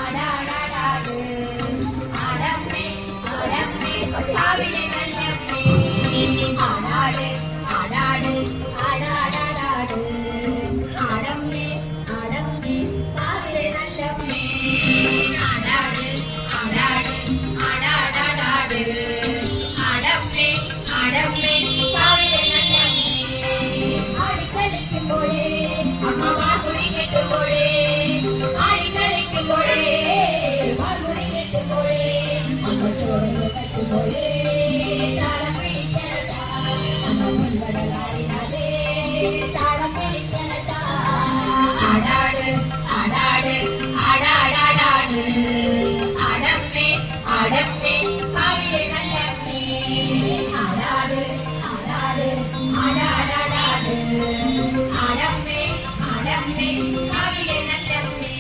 ആടാടാടാട് ആടമ്മേ ആടമ്മേ കാവിലെ നല്ലമ്മേ ആടാട് ആടാട് ആടാടാടാട് ആടമ്മേ ആടമ്മേ കാവിലെ നല്ലമ്മേ ആടാട് ആടാട് ആടാടാടാട് ആടമ്മേ ആടമ്മേ കാവിലെ നല്ലമ്മേ ആടിക്കളിക്കുമ്പോഴേ അമ്മ വാതുടി കെട്ടുമ്പോഴേ ആടിക്കളിക്കുമ്പോഴേ വാതുടി കെട്ടുമ്പോഴേ അമ്മ ചോറ് കെട്ടുമ്പോഴേ താളം പിടിക്കണതാ അമ്മ മുൻപടലാടിനാലേ താളം പിടിക്കണതാ ആടാട് ആടാട് ആടാടാടാട് ആടമ്മേ ആടമ്മേ കാവിലെ നല്ലമ്മേ ആടാട് ആടാട് ആടാടാടാട് ആടമ്മേ ആടമ്മേ കാവിലെ നല്ലമ്മേ